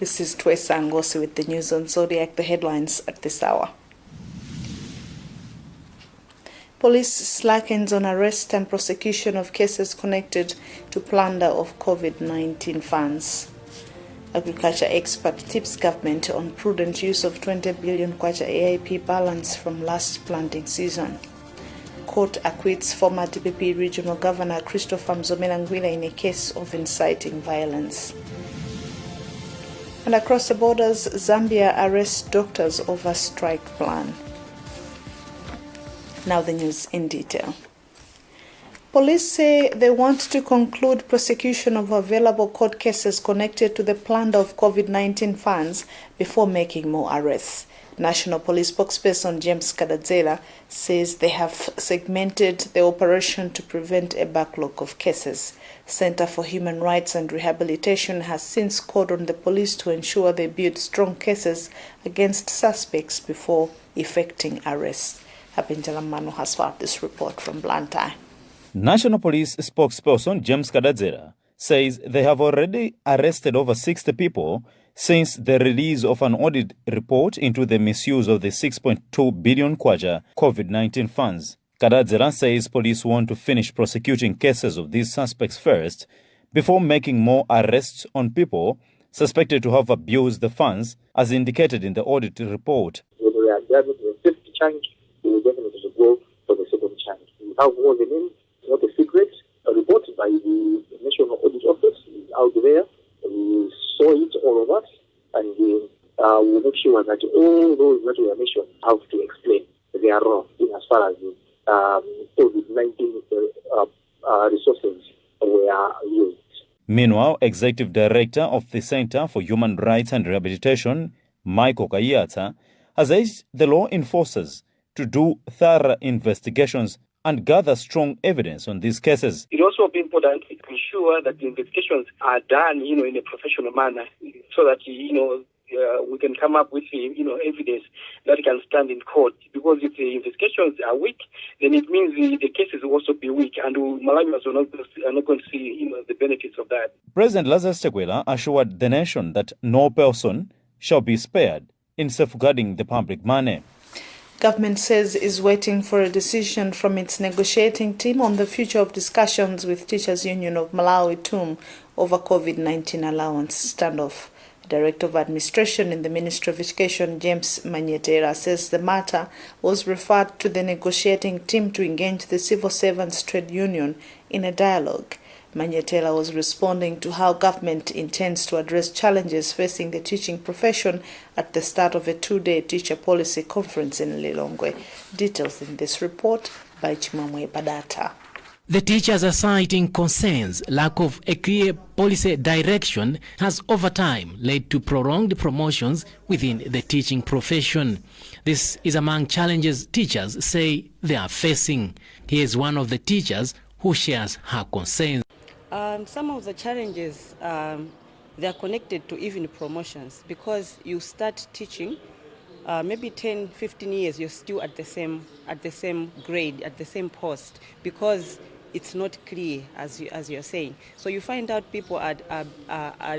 This is Twesa Ngosi with the news on Zodiac, the headlines at this hour. Police slackens on arrest and prosecution of cases connected to plunder of COVID-19 funds. Agriculture expert tips government on prudent use of 20 billion kwacha AIP balance from last planting season. Court acquits former DPP Regional Governor Christopher Mzomela in a case of inciting violence. And across the borders, Zambia arrests doctors over strike plan. Now the news in detail. Police say they want to conclude prosecution of available court cases connected to the plunder of COVID-19 funds before making more arrests. National Police spokesperson James Kadadzela says they have segmented the operation to prevent a backlog of cases. Center for Human Rights and Rehabilitation has since called on the police to ensure they build strong cases against suspects before effecting arrests. Habinjala Manu has filed this report from Blantyre. National Police spokesperson James Kadadzela says they have already arrested over 60 people since the release of an audit report into the misuse of the 6.2 billion kwacha COVID-19 funds. Kadadzela says police want to finish prosecuting cases of these suspects first before making more arrests on people suspected to have abused the funds, as indicated in the audit report. When we are done with the fifth chunk, we will definitely go for the second chunk. We have all the names, not a secret, reported by the National Audit Office, is out there. We saw it, all of us, and we'll make sure that all those that we are mentioned have to explain they are wrong in as far as the COVID-19 resources were used. Meanwhile, Executive Director of the Center for Human Rights and Rehabilitation, Michael Kayata, has urged the law enforcers to do thorough investigations and gather strong evidence on these cases. It also be important to ensure that the investigations are done, in a professional manner, so that, we can come up with, evidence that can stand in court. Because if the investigations are weak, then it means the cases will also be weak, and Malawians are not going to see, the benefits of that. President Lazarus Chakwera assured the nation that no person shall be spared in safeguarding the public money. Government says is waiting for a decision from its negotiating team on the future of discussions with Teachers Union of Malawi TUM over COVID-19 allowance standoff. Director of Administration in the Ministry of Education, James Manyetera, says the matter was referred to the negotiating team to engage the Civil Servants Trade Union in a dialogue. Manyetela was responding to how government intends to address challenges facing the teaching profession at the start of a two-day teacher policy conference in Lilongwe. Details in this report by Chimamwe Badata. The teachers are citing concerns lack of a clear policy direction has over time led to prolonged promotions within the teaching profession. This is among challenges teachers say they are facing. Here's one of the teachers who shares her concerns. Some of the challenges, they are connected to even promotions, because you start teaching, maybe 10, 15 years, you're still at the same grade, at the same post, because it's not clear, as you're saying. So you find out people are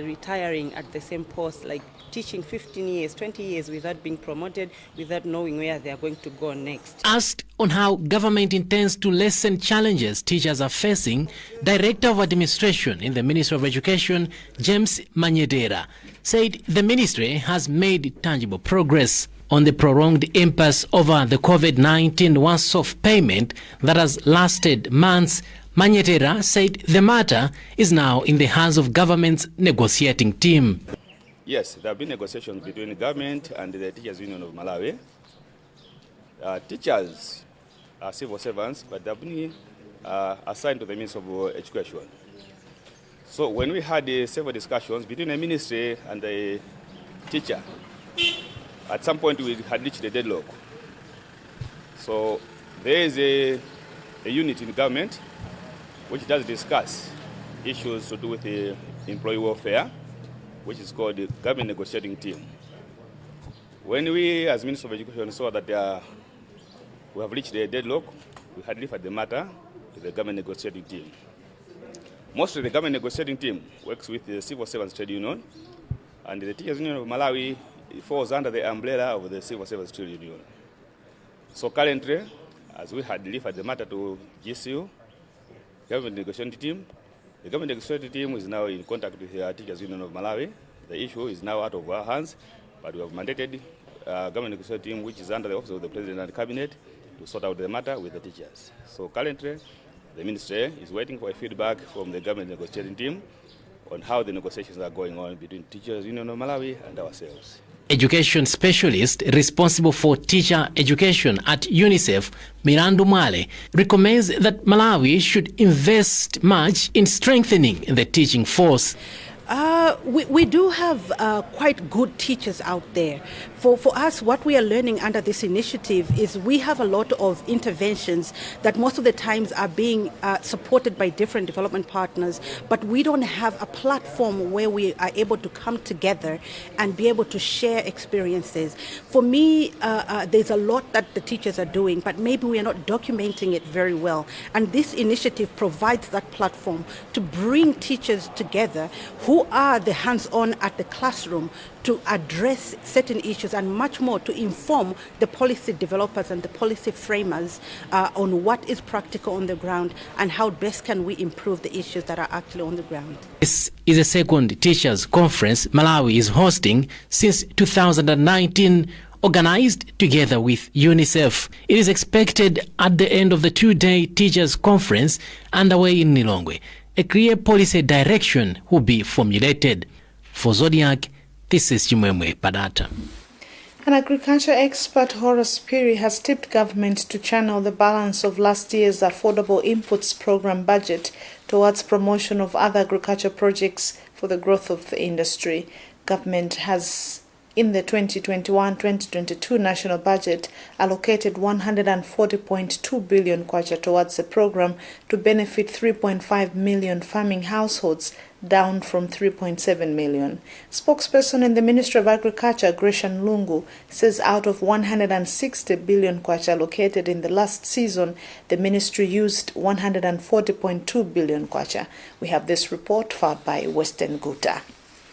retiring at the same post, like teaching 15 years, 20 years without being promoted, without knowing where they are going to go next. Asked on how government intends to lessen challenges teachers are facing, Director of Administration in the Ministry of Education, James Manyedera, said the ministry has made tangible progress on the prolonged impasse over the COVID-19 once-off payment that has lasted months. Manyetera said the matter is now in the hands of government's negotiating team. Yes, there have been negotiations between the government and the Teachers Union of Malawi. Teachers are civil servants, but they have been assigned to the Ministry of Education. So when we had several discussions between the ministry and the teacher, at some point we had reached a deadlock. So there is a unit in government which does discuss issues to do with the employee welfare, which is called the Government Negotiating Team. When we, as Minister of Education, saw that we have reached a deadlock, we had referred the matter to the Government Negotiating Team. Mostly the Government Negotiating Team works with the Civil Servants Trade Union And the Teachers Union of Malawi falls under the umbrella of the Civil Service Trade Union. So currently, as we had delivered the matter to GCU, government negotiating team, the government negotiating team is now in contact with the Teachers Union of Malawi. The issue is now out of our hands, but we have mandated government negotiating team, which is under the office of the President and Cabinet, to sort out the matter with the teachers. So currently, the ministry is waiting for a feedback from the government negotiating team on how the negotiations are going on between Teachers Union of Malawi and ourselves. Education specialist responsible for teacher education at UNICEF, Mirandu Mwale, recommends that Malawi should invest much in strengthening the teaching force. We do have quite good teachers out there. For us, what we are learning under this initiative is we have a lot of interventions that most of the times are being supported by different development partners, but we don't have a platform where we are able to come together and be able to share experiences. For me, there's a lot that the teachers are doing, but maybe we are not documenting it very well. And this initiative provides that platform to bring teachers together who are the hands-on at the classroom to address certain issues and much more to inform the policy developers and the policy framers on what is practical on the ground and how best can we improve the issues that are actually on the ground. This is the second teachers conference Malawi is hosting since 2019, organized together with UNICEF. It is expected at the end of the two-day teachers conference underway in Lilongwe. A clear policy direction will be formulated. For Zodiac, this is Chimwemwe Padata. An agriculture expert, Horace Piri, has tipped government to channel the balance of last year's Affordable Inputs Program budget towards promotion of other agriculture projects for the growth of the industry. Government has, in the 2021-2022 national budget, allocated 140.2 billion kwacha towards the program to benefit 3.5 million farming households, down from 3.7 million. Spokesperson in the Ministry of Agriculture, Gresham Lungu, says out of 160 billion kwacha allocated in the last season, the ministry used 140.2 billion kwacha. We have this report filed by Western Guta.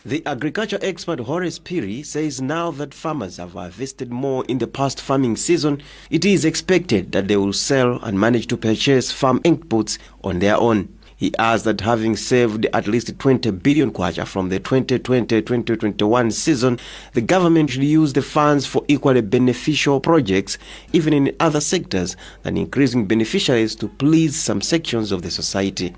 The agriculture expert Horace Piri says now that farmers have harvested more in the past farming season, it is expected that they will sell and manage to purchase farm inputs on their own. He adds that having saved at least 20 billion kwacha from the 2020-2021 season, the government should use the funds for equally beneficial projects, even in other sectors, and increasing beneficiaries to please some sections of the society.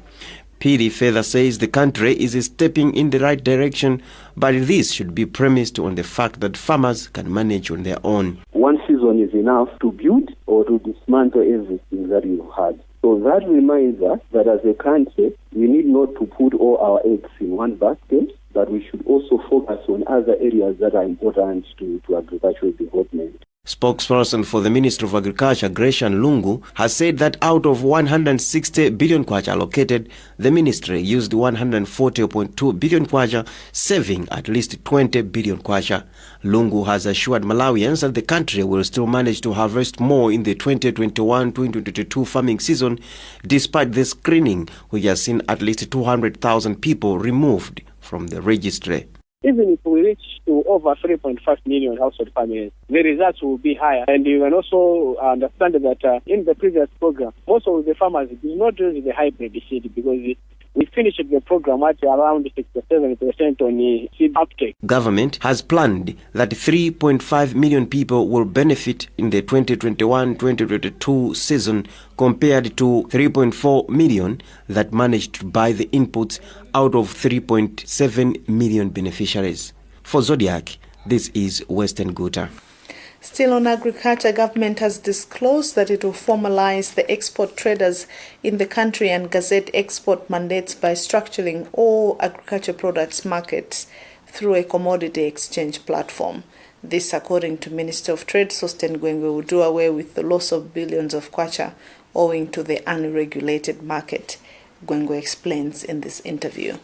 Piri further says the country is stepping in the right direction, but this should be premised on the fact that farmers can manage on their own. One season is enough to build or to dismantle everything that you had. So that reminds us that as a country, we need not to put all our eggs in one basket, but we should also focus on other areas that are important to agricultural development. Spokesperson for the Ministry of Agriculture, Gresham Lungu, has said that out of 160 billion kwacha allocated, the ministry used 140.2 billion kwacha, saving at least 20 billion kwacha. Lungu has assured Malawians that the country will still manage to harvest more in the 2021-2022 farming season, despite the screening, which has seen at least 200,000 people removed from the registry. Even if we reach to over 3.5 million household families, the results will be higher. And you can also understand that in the previous program, most of the farmers did not use the hybrid seed because we finished the program at around 67% on the seed uptake. Government has planned that 3.5 million people will benefit in the 2021-2022 season compared to 3.4 million that managed to buy the inputs out of 3.7 million beneficiaries. For Zodiac, this is Western Guta. Still on agriculture, government has disclosed that it will formalize the export traders in the country and gazette export mandates by structuring all agriculture products markets through a commodity exchange platform. This, according to Minister of Trade Sosten Gwengwe, will do away with the loss of billions of kwacha owing to the unregulated market. Gwengwe explains in this interview.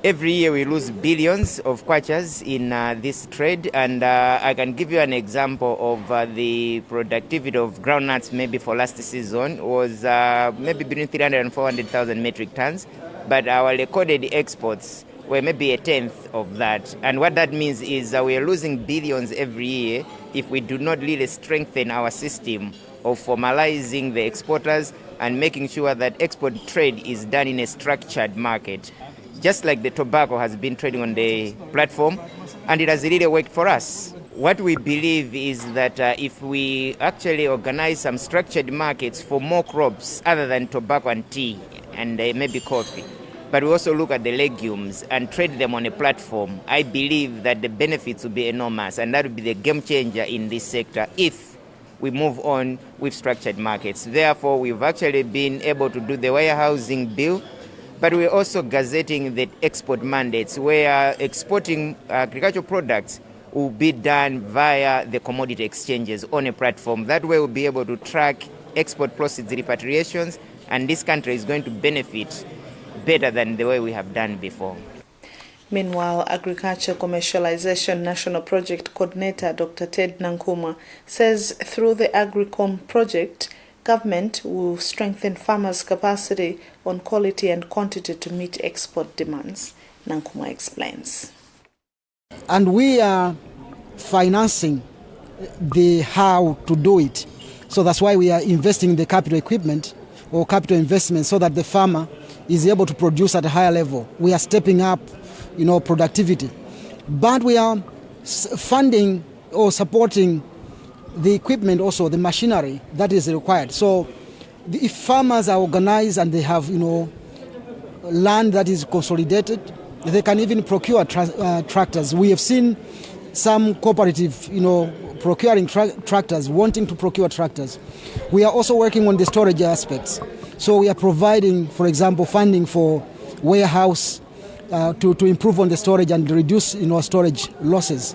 Every year we lose billions of kwachas in this trade, and I can give you an example of the productivity of groundnuts maybe for last season was maybe between 300 and 400,000 metric tons, but our recorded exports we're maybe a tenth of that. And what that means is that we're losing billions every year if we do not really strengthen our system of formalizing the exporters and making sure that export trade is done in a structured market. Just like the tobacco has been trading on the platform, and it has really worked for us. What we believe is that if we actually organize some structured markets for more crops other than tobacco and tea and maybe coffee, but we also look at the legumes and trade them on a platform, I believe that the benefits will be enormous, and that will be the game changer in this sector if we move on with structured markets. Therefore, we've actually been able to do the warehousing bill, but we're also gazetting the export mandates where exporting agricultural products will be done via the commodity exchanges on a platform. That way we'll be able to track export proceeds repatriations, and this country is going to benefit better than the way we have done before. Meanwhile, Agriculture Commercialization National Project Coordinator Dr. Ted Nankuma says through the AgriCom project, government will strengthen farmers' capacity on quality and quantity to meet export demands. Nankuma explains. And we are financing the how to do it. So that's why we are investing in the capital equipment or capital investment so that the farmer is able to produce at a higher level. We are stepping up, productivity. But we are funding or supporting the equipment, also the machinery that is required. So if farmers are organized and they have, land that is consolidated, they can even procure tractors. We have seen some cooperative, procuring tractors, wanting to procure tractors. We are also working on the storage aspects. So we are providing, for example, funding for warehouse to improve on the storage and reduce, storage losses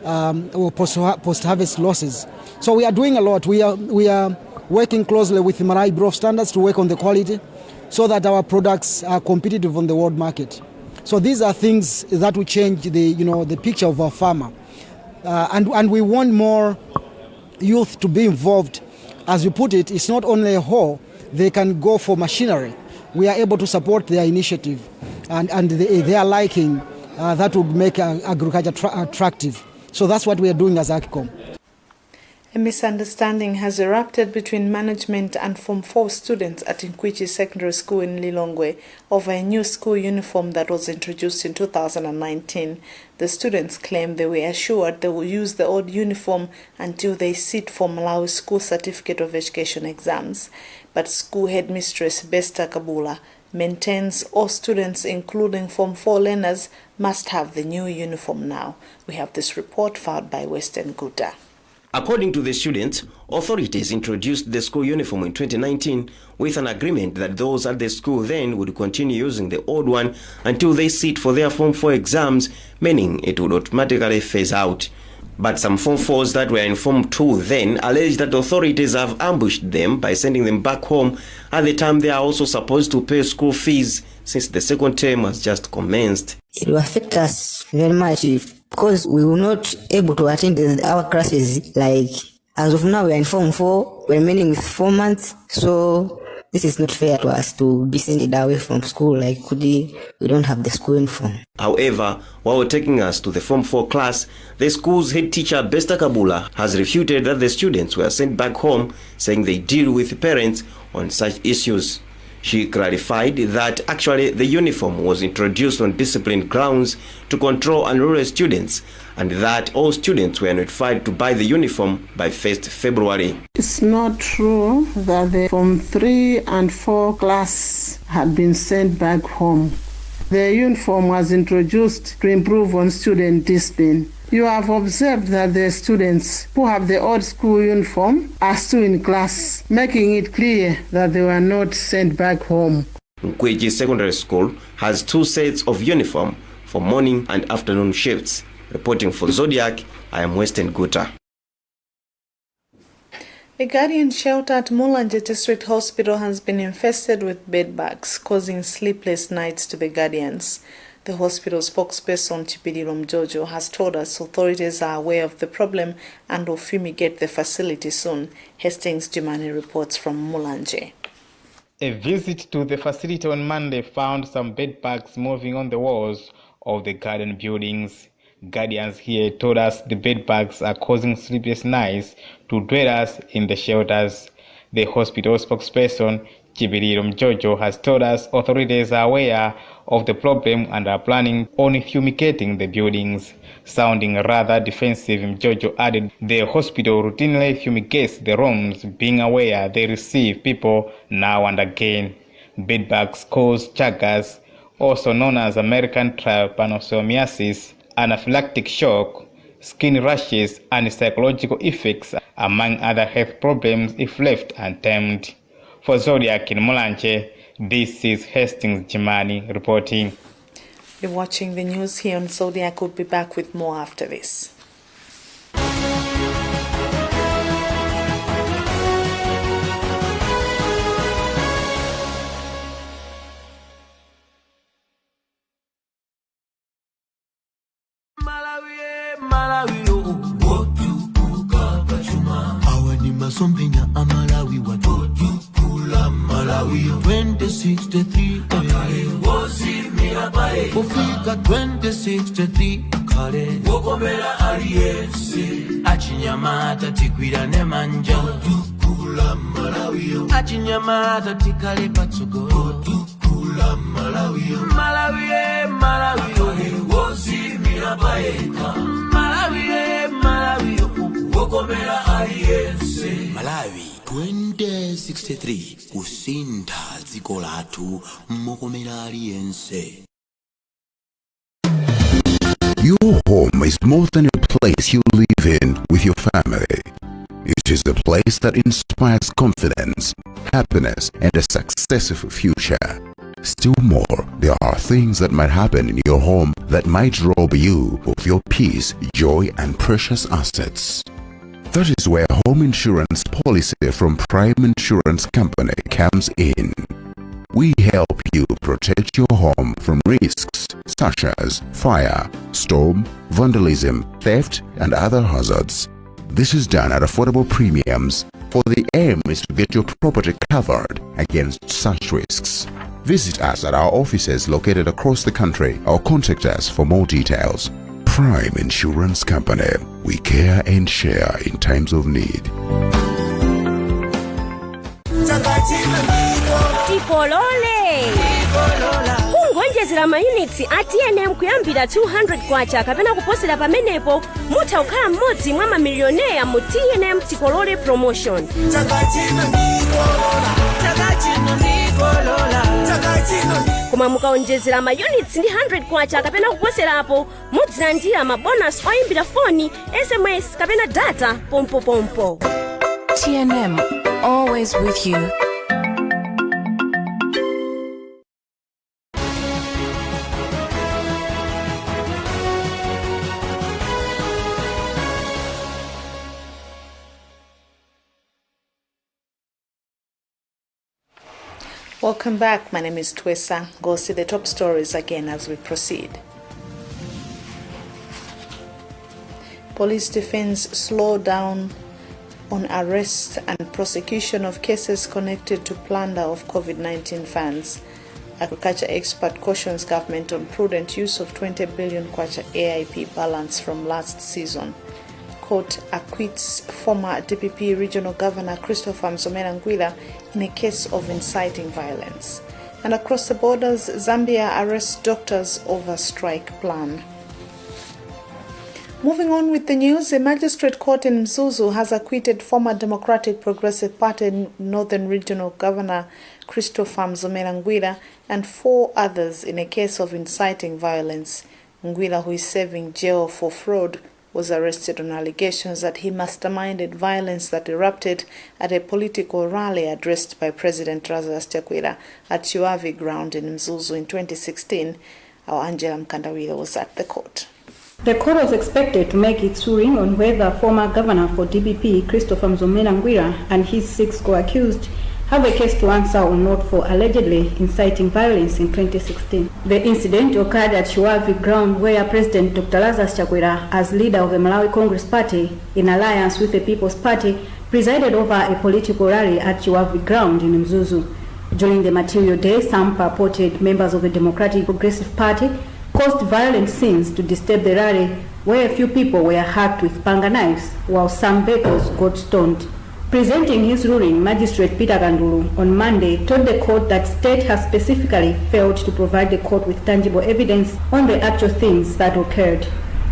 or post-harvest losses. So we are doing a lot. We are working closely with Malawi Bureau of Standards to work on the quality so that our products are competitive on the world market. So these are things that will change the picture of our farmer. And we want more youth to be involved. As you put it, it's not only a hoe, they can go for machinery. We are able to support their initiative and they are liking that would make agriculture attractive. So that's what we are doing as AgriCom. A misunderstanding has erupted between management and Form 4 students at Nkwichi Secondary School in Lilongwe over a new school uniform that was introduced in 2019. The students claim they were assured they will use the old uniform until they sit for Malawi School Certificate of Education exams. But school headmistress Besta Kabula maintains all students, including Form 4 learners, must have the new uniform now. We have this report filed by Western Guta. According to the students, authorities introduced the school uniform in 2019 with an agreement that those at the school then would continue using the old one until they sit for their Form 4 exams, meaning it would automatically phase out. But some Form 4s that were in Form 2 then alleged that authorities have ambushed them by sending them back home at the time they are also supposed to pay school fees since the second term has just commenced. It will affect us very much because we were not able to attend our classes. Like, as of now, we are in Form 4, we're remaining with 4 months, so this is not fair to us to be sent away from school. Like, we don't have the school uniform. However, while taking us to the Form 4 class, the school's head teacher, Besta Kabula, has refuted that the students were sent back home, saying they deal with parents on such issues. She clarified that actually the uniform was introduced on discipline grounds to control unruly students, and that all students were notified to buy the uniform by 1st February. It's not true that the Form 3 and 4 class had been sent back home. The uniform was introduced to improve on student discipline. You have observed that the students who have the old school uniform are still in class, making it clear that they were not sent back home. Nkwichi Secondary School has 2 sets of uniform for morning and afternoon shifts. Reporting for Zodiac, I am Western Guta. A guardian shelter at Mulanje District Hospital has been infested with bedbugs, causing sleepless nights to the guardians. The hospital spokesperson Chipidilom Jojo has told us authorities are aware of the problem and will fumigate the facility soon. Hastings Jumani reports from Mulanje. A visit to the facility on Monday found some bed bugs moving on the walls of the garden buildings. Guardians here told us the bed bugs are causing sleepless nights to dwellers in the shelters. The hospital spokesperson, Chibiriro Mjojo, has told us authorities are aware of the problem and are planning on fumigating the buildings. Sounding rather defensive, Mjojo added the hospital routinely fumigates the rooms, being aware they receive people now and again. Bedbugs cause chagas, also known as American trypanosomiasis, anaphylactic shock, skin rashes, and psychological effects, among other health problems if left untamed. For Zodiak in Mulanje, this is Hastings Jimani reporting. You're watching the news here on Zodiac. We'll be back with more after this. Sompenya amalawi watukula Malawi 2063 akale wozimira bae kufika 2063 akale wokomera aliyense achinyamata tigwirane manja watukula Malawi achinyamata tikale patsogo watukula Malawi Malawi wozimira bae Malawi wokomera aliyense Malawi 2063 kusinda dziko lathu mokomera aliyense. Your home is more than a place you live in with your family. It is a place that inspires confidence, happiness, and a successful future. Still more, there are things that might happen in your home that might rob you of your peace, joy, and precious assets. That is where home insurance policy from Prime Insurance Company comes in. We help you protect your home from risks such as fire, storm, vandalism, theft, and other hazards. This is done at affordable premiums, for the aim is to get your property covered against such risks. Visit us at our offices located across the country or contact us for more details. Prime Insurance Company. We care and share in times of need. Tipolole kungonjezera mayunits ATNM kuyambira 200 kwacha kapena kuposera pamenepo mutha kukhala mmodzi mwa mamilioneya mu TNM Tikolole promotion. Koma mukaonjezera mayunits ndi 100 kwacha kapena kuposerapo mudzilandira mabonus oyimbira foni, SMS kapena data pompo. TNM, always with you. Welcome back. My name is Twesa. Go see the top stories again as we proceed. Police defense slow down on arrest and prosecution of cases connected to plunder of COVID-19 funds. Agriculture expert cautions government on prudent use of 20 billion kwacha AIP balance from last season. Court acquits former DPP Regional Governor Christopher Mzomera Ngwila in a case of inciting violence. And across the borders, Zambia arrests doctors over strike plan. Moving on with the news, a magistrate court in Mzuzu has acquitted former Democratic Progressive Party Northern Regional Governor Christopher Mzomera Ngwila and 4 others in a case of inciting violence. Ngwila, who is serving jail for fraud, was arrested on allegations that he masterminded violence that erupted at a political rally addressed by President Lazarus Chakwera at Chiwavi Ground in Mzuzu in 2016. Our Angela Mkandawila was at the court. The court was expected to make its ruling on whether former governor for DPP Christopher Mzomera Ngwila and his 6 co-accused have a case to answer or not for allegedly inciting violence in 2016. The incident occurred at Chiwavi Ground, where President Dr. Lazarus Chakwera, as leader of the Malawi Congress Party in alliance with the People's Party, presided over a political rally at Chiwavi Ground in Mzuzu. During the material day, some purported members of the Democratic Progressive Party caused violent scenes to disturb the rally, where a few people were hacked with panga knives, while some vehicles got stoned. Presenting his ruling, Magistrate Peter Kandulu on Monday told the court that state has specifically failed to provide the court with tangible evidence on the actual things that occurred.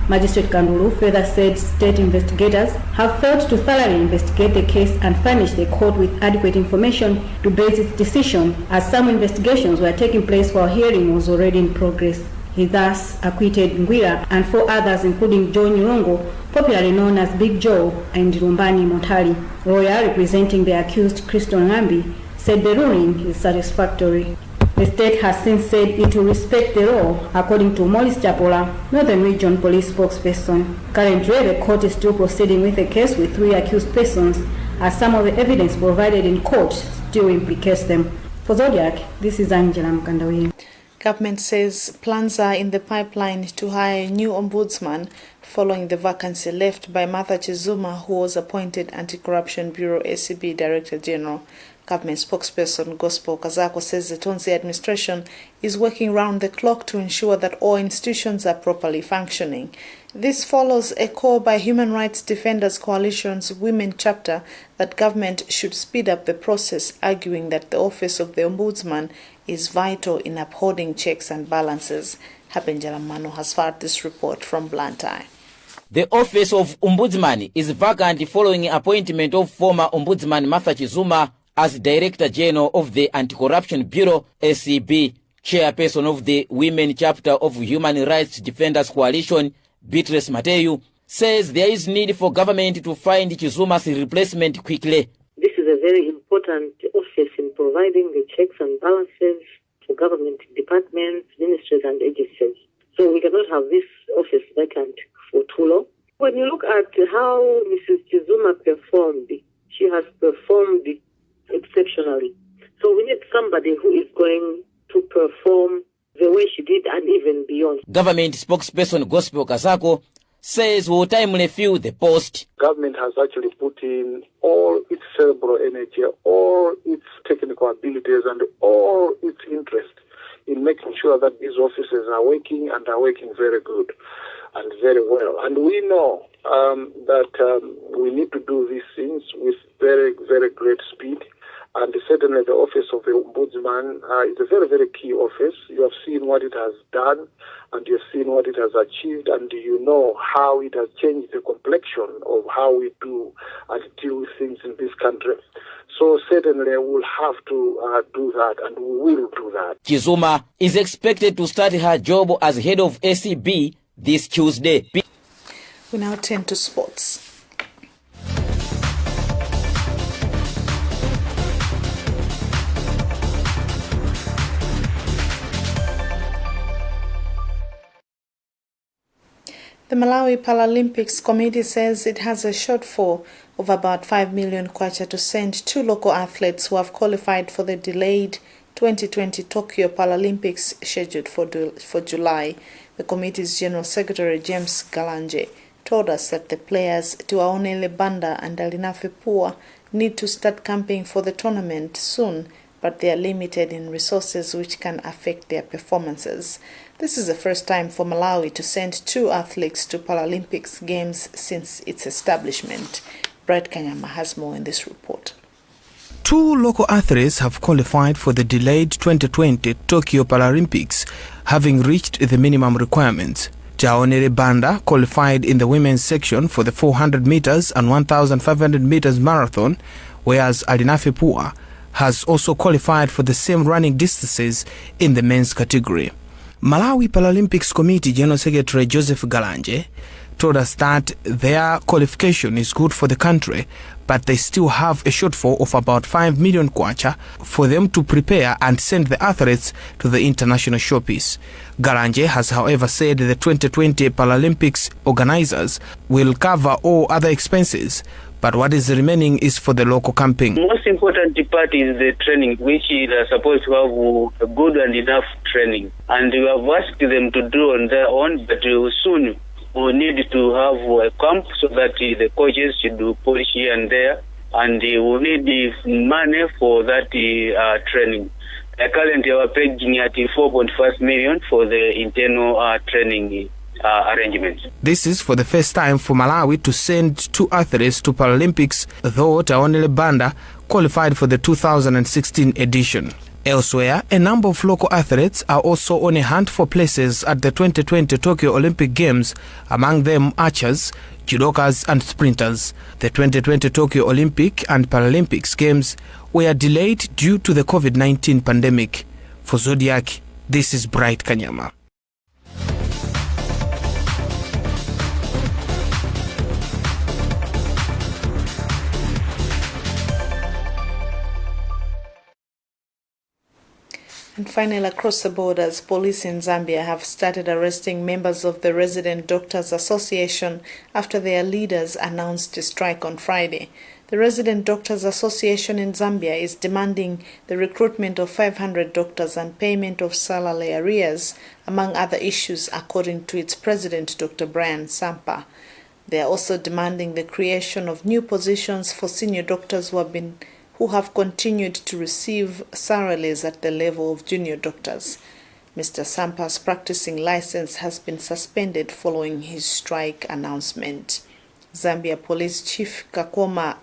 Magistrate Kandulu further said state investigators have failed to thoroughly investigate the case and furnish the court with adequate information to base its decision, as some investigations were taking place while hearing was already in progress. He thus acquitted Ngwira and 4 others, including Joe Nyurongo, popularly known as Big Joe, and Rumbani Motali. Lawyer representing the accused, Christo Ngambi, said the ruling is satisfactory. The state has since said it will respect the law, according to Morris Chapola, Northern Region Police spokesperson. Currently, the court is still proceeding with the case with 3 accused persons, as some of the evidence provided in court still implicates them. For Zodiac, this is Angela Mkandawi. Government says plans are in the pipeline to hire a new ombudsman following the vacancy left by Martha Chizuma, who was appointed Anti-Corruption Bureau ACB Director General. Government spokesperson Gospel Kazako says the Tonzi administration is working round the clock to ensure that all institutions are properly functioning. This follows a call by Human Rights Defenders Coalition's Women chapter that government should speed up the process, arguing that the office of the Ombudsman is vital in upholding checks and balances. Hapenjala Mano has filed this report from Blantyre. The office of Ombudsman is vacant following appointment of former Ombudsman Martha Chizuma as Director General of the Anti-Corruption Bureau ACB. Chairperson of the Women chapter of Human Rights Defenders Coalition, Beatrice Mateyu, says there is need for government to find Chizuma's replacement quickly. This is a very important office in providing the checks and balances to government departments, ministries and agencies. So we cannot have this office vacant for too long. When you look at how Mrs. Chizuma performed, she has performed exceptionally. So we need somebody who is going to perform the way she did and even beyond. Government spokesperson Gospel Kazako says will timely fill the post. Government has actually put in all its cerebral energy, all its technical abilities and all its interest in making sure that these offices are working and are working very good and very well. And we know that we need to do these things with very, very great speed. And certainly the office of the Ombudsman is a very, very key office. You have seen what it has done and you have seen what it has achieved, and you know how it has changed the complexion of how we do and deal with things in this country. So certainly we'll have to do that, and we will do that. Chizuma is expected to start her job as head of ACB this Tuesday. We now turn to sports. The Malawi Paralympics Committee says it has a shortfall of about 5 million kwacha to send 2 local athletes who have qualified for the delayed 2020 Tokyo Paralympics scheduled for July. The committee's General Secretary James Galanje told us that the players Tuaonele Banda and Alinafe Pua need to start camping for the tournament soon, but they are limited in resources which can affect their performances. This is the first time for Malawi to send 2 athletes to Paralympics Games since its establishment. Brett Kanyama has more in this report. 2 local athletes have qualified for the delayed 2020 Tokyo Paralympics, having reached the minimum requirements. Jaonere Banda qualified in the women's section for the 400 meters and 1,500 meters marathon, whereas Alinafe Pua has also qualified for the same running distances in the men's category. Malawi Paralympics Committee General Secretary Joseph Galanje told us that their qualification is good for the country, but they still have a shortfall of about 5 million kwacha for them to prepare and send the athletes to the international showpiece. Galanje has, however, said the 2020 Paralympics organizers will cover all other expenses, but what is remaining is for the local camping. The most important part is the training, which is supposed to have a good and enough training. And we have asked them to do on their own, but soon we need to have a camp so that the coaches should do polish here and there and we need money for that training. Currently, we are paying at 4.5 million for the internal training arrangements. This is for the first time for Malawi to send 2 athletes to Paralympics, though Taonele Banda qualified for the 2016 edition. Elsewhere, a number of local athletes are also on a hunt for places at the 2020 Tokyo Olympic Games, among them archers, judokas and sprinters. The 2020 Tokyo Olympic and Paralympics Games were delayed due to the COVID-19 pandemic. For Zodiac, this is Bright Kanyama. And finally, across the borders, police in Zambia have started arresting members of the Resident Doctors Association after their leaders announced a strike on Friday. The Resident Doctors Association in Zambia is demanding the recruitment of 500 doctors and payment of salary arrears, among other issues, according to its president, Dr. Brian Sampa. They are also demanding the creation of new positions for senior doctors who have continued to receive salaries at the level of junior doctors. Mr. Sampa's practicing license has been suspended following his strike announcement. Zambia Police Chief Kakoma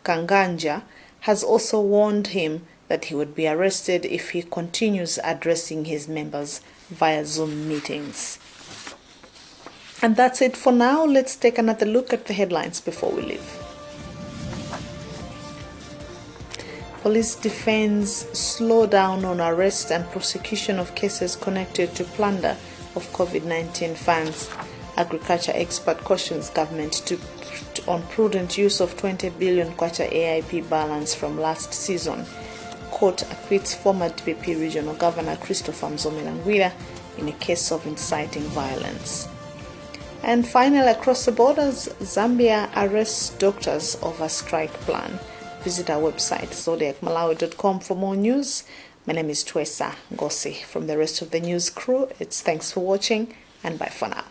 Kwagwanji has also warned him that he would be arrested if he continues addressing his members via Zoom meetings. And that's it for now. Let's take another look at the headlines before we leave. Police defends slowdown on arrest and prosecution of cases connected to plunder of COVID-19 funds. Agriculture expert cautions government on prudent use of 20 billion kwacha AIP balance from last season. Court acquits former DPP Regional Governor Christopher Mzomela in a case of inciting violence. And finally, across the borders, Zambia arrests doctors over strike plan. Visit our website, zodiacmalawi.com, for more news. My name is Twesa Ngosi. From the rest of the news crew, it's thanks for watching and bye for now.